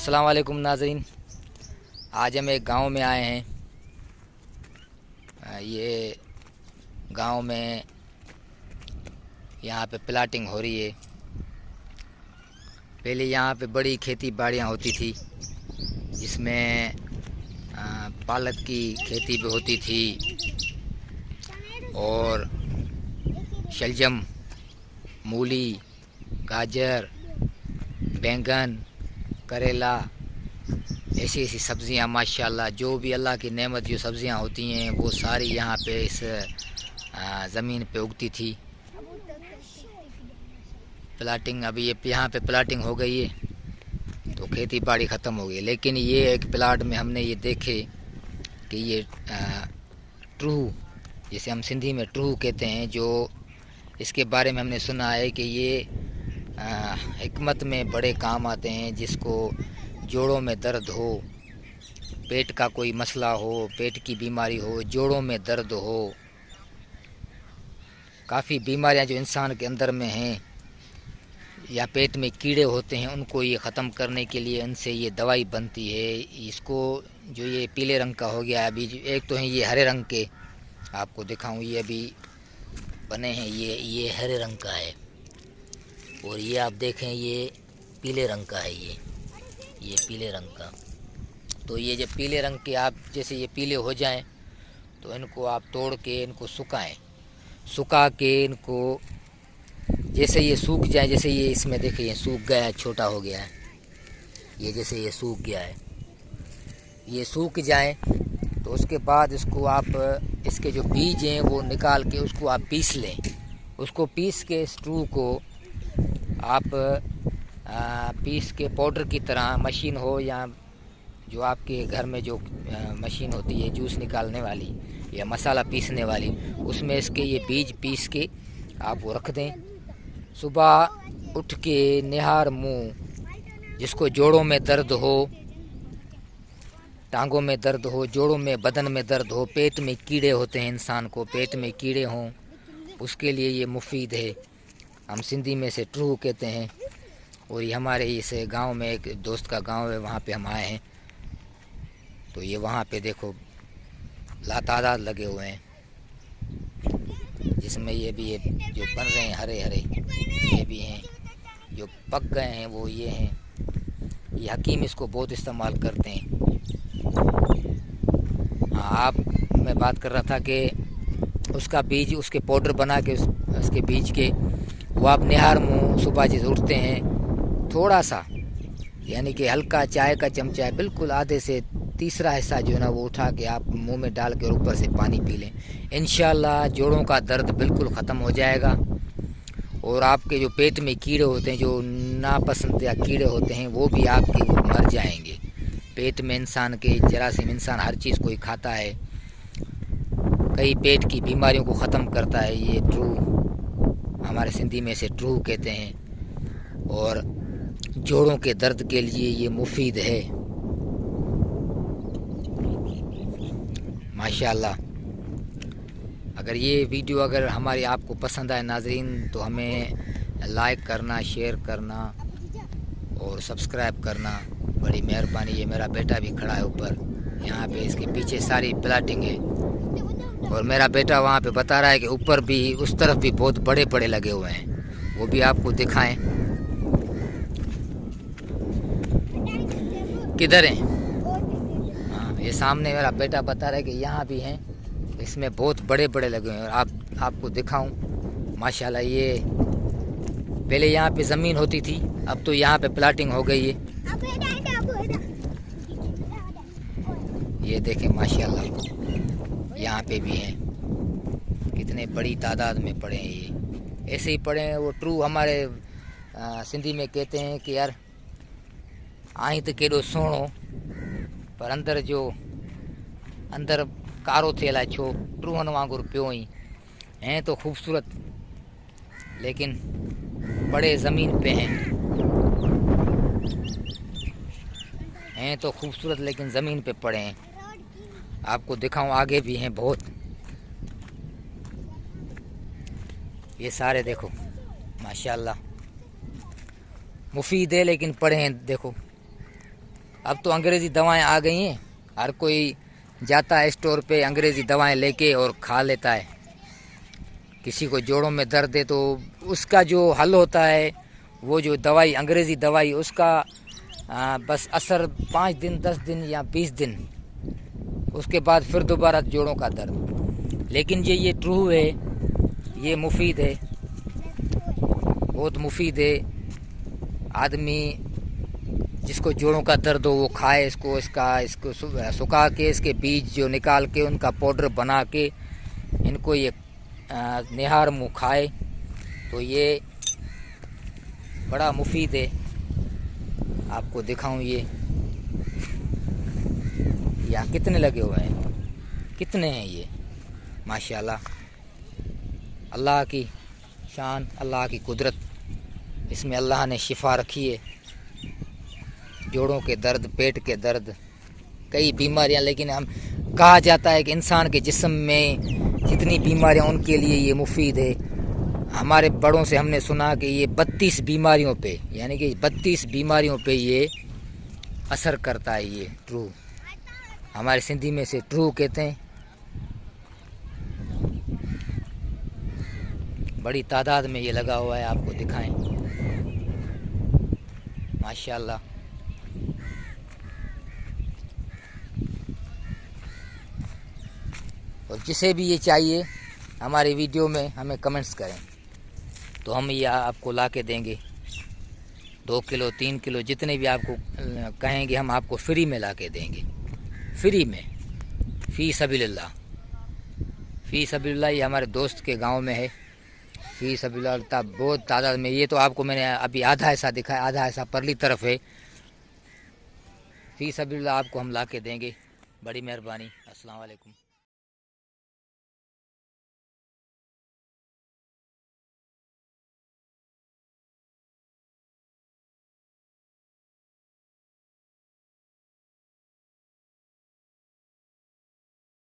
अस्सलाम वालेकुम नाज़रीन। आज हम एक गांव में आए हैं। ये गांव में यहाँ पे प्लाटिंग हो रही है। पहले यहाँ पे बड़ी खेती बाड़ियाँ होती थी, जिसमें पालक की खेती भी होती थी और शलजम, मूली, गाजर, बैंगन, करेला, ऐसी ऐसी सब्ज़ियाँ माशाल्लाह जो भी अल्लाह की नेमत जो सब्ज़ियाँ होती हैं वो सारी यहाँ पे इस ज़मीन पे उगती थी। प्लाटिंग अभी ये यहाँ पे प्लाटिंग हो गई है तो खेती बाड़ी ख़त्म हो गई। लेकिन ये एक प्लाट में हमने ये देखे कि ये ट्रूहू, जिसे हम सिंधी में ट्रूहू कहते हैं, जो इसके बारे में हमने सुना है कि ये हिकमत में बड़े काम आते हैं। जिसको जोड़ों में दर्द हो, पेट का कोई मसला हो, पेट की बीमारी हो, जोड़ों में दर्द हो, काफ़ी बीमारियां जो इंसान के अंदर में हैं या पेट में कीड़े होते हैं, उनको ये ख़त्म करने के लिए इनसे ये दवाई बनती है। इसको जो ये पीले रंग का हो गया, अभी एक तो है ये हरे रंग के, आपको दिखाऊं, ये अभी बने हैं, ये हरे रंग का है और ये आप देखें ये पीले रंग का है, ये पीले रंग का। तो ये जब पीले रंग के आप जैसे ये पीले हो जाएं तो इनको आप तोड़ के इनको सुखाएं, सुखा के इनको जैसे ये सूख जाए, जैसे ये इसमें देखिए ये सूख गया है, छोटा हो गया है, ये जैसे ये सूख गया है, ये सूख जाए तो उसके बाद इसको आप इसके जो बीज हैं वो निकाल के उसको आप पीस लें। उसको पीस के स्ट्रू को आप पीस के पाउडर की तरह, मशीन हो या जो आपके घर में जो मशीन होती है जूस निकालने वाली या मसाला पीसने वाली, उसमें इसके ये बीज पीस के आप वो रख दें। सुबह उठ के निहार मुँह, जिसको जोड़ों में दर्द हो, टांगों में दर्द हो, जोड़ों में, बदन में दर्द हो, पेट में कीड़े होते हैं, इंसान को पेट में कीड़े हों, उसके लिए ये मुफीद है। हम सिंधी में से ट्रूहू कहते हैं। और ये हमारे इस गांव में एक दोस्त का गांव है, वहाँ पे हम आए हैं। तो ये वहाँ पे देखो लातादाद लगे हुए हैं, जिसमें ये भी जो बन रहे हैं हरे हरे, ये भी हैं। जो पक गए हैं वो ये हैं। ये हकीम इसको बहुत इस्तेमाल करते हैं। हाँ, मैं बात कर रहा था कि उसका बीज, उसके पाउडर बना के उसके बीज के वो आप निहार मुँह सुबह जैसे उठते हैं, थोड़ा सा यानी कि हल्का चाय का चमचा है, बिल्कुल आधे से तीसरा हिस्सा जो है ना वो उठा के आप मुंह में डाल के और ऊपर से पानी पी लें। इंशाल्लाह जोड़ों का दर्द बिल्कुल ख़त्म हो जाएगा और आपके जो पेट में कीड़े होते हैं, जो नापसंदीदा कीड़े होते हैं, वो भी आपके मर जाएंगे। पेट में इंसान के जरासीम, इंसान हर चीज़ कोई खाता है, कई पेट की बीमारियों को ख़त्म करता है। ये ट्रूहू, हमारे सिंधी में से ट्रूहू कहते हैं और जोड़ों के दर्द के लिए ये मुफीद है माशाल्लाह। अगर ये वीडियो अगर हमारी आपको पसंद आए नाजरीन, तो हमें लाइक करना, शेयर करना और सब्सक्राइब करना, बड़ी मेहरबानी। ये मेरा बेटा भी खड़ा है ऊपर, यहाँ पे इसके पीछे सारी प्लाटिंग है और मेरा बेटा वहाँ पे बता रहा है कि ऊपर भी, उस तरफ भी बहुत बड़े बड़े लगे हुए हैं, वो भी आपको दिखाएं। किधर हैं? हाँ, ये सामने मेरा बेटा बता रहा है कि यहाँ भी हैं, इसमें बहुत बड़े बड़े लगे हुए हैं। और आपको दिखाऊं माशाल्लाह, ये पहले यहाँ पे ज़मीन होती थी, अब तो यहाँ पे प्लाटिंग हो गई है। ये देखें माशाल्लाह, यहाँ पे भी हैं, कितने बड़ी तादाद में पड़े हैं। ये ऐसे ही पड़े हैं। वो ट्रू हमारे सिंधी में कहते हैं कि यार आई तो केॾो सोणो, पर अंदर जो अंदर कारो थियल आहे, छो ट्रूहन वांगुरु पियो ई हैं, तो खूबसूरत, लेकिन बड़े ज़मीन पे हैं तो खूबसूरत, लेकिन ज़मीन पे पड़े हैं। आपको दिखाऊं, आगे भी हैं बहुत। ये सारे देखो माशाल्लाह, मुफीद है लेकिन पढ़े हैं देखो। اب تو انگریزی دوائیں آ گئی ہیں، ہر کوئی جاتا ہے اسٹور پہ انگریزی دوائیں لے کے اور کھا لیتا ہے۔ کسی کو جوڑوں میں درد ہے تو اس کا جو حل ہوتا ہے وہ جو دوائی انگریزی دوائی اس کا بس اثر 5 دن 10 دن یا 20 دن، اس کے بعد پھر دوبارہ جوڑوں کا درد۔ لیکن یہ ٹرو ہے، یہ مفید ہے، بہت مفید ہے۔ آدمی جس کو جوڑوں کا درد ہو وہ کھائے اس کو سکھا کے اس کے بیج جو نکال کے ان کا پاؤڈر بنا کے ان کو یہ نہار منہ کھائے تو یہ بڑا مفید ہے۔ آپ کو دکھاؤں یہ یہاں کتنے لگے ہوئے ہیں، کتنے ہیں یہ، ماشاءاللہ۔ اللہ کی شان، اللہ کی قدرت، اس میں اللہ نے شفا رکھی ہے۔ جوڑوں کے درد، پیٹ کے درد، کئی بیماریاں، لیکن ہم کہا جاتا ہے کہ انسان کے جسم میں جتنی بیماریاں ان کے لیے یہ مفید ہے۔ ہمارے بڑوں سے ہم نے سنا کہ یہ 32 بیماریوں پہ، یعنی کہ 32 بیماریوں پہ یہ اثر کرتا ہے۔ یہ ٹرو، ہمارے سندھی میں سے ٹرو کہتے ہیں۔ بڑی تعداد میں یہ لگا ہوا ہے، آپ کو دکھائیں، ماشاءاللہ۔ اور جسے بھی یہ چاہیے ہماری ویڈیو میں ہمیں کمنٹس کریں تو ہم یہ آپ کو لا کے دیں گے۔ 2 کلو 3 کلو جتنے بھی آپ کو کہیں گے ہم آپ کو فری میں لا کے دیں گے، فری میں، فی سبیل اللہ۔ فی سبیل اللہ یہ ہمارے دوست کے گاؤں میں ہے، فی سبیل اللہ بہت تعداد میں۔ یہ تو آپ کو میں نے ابھی آدھا ایسا دکھایا، آدھا ایسا پرلی طرف ہے۔ فی سبیل اللہ آپ کو ہم لا کے دیں گے، بڑی مہربانی۔ السلام علیکم۔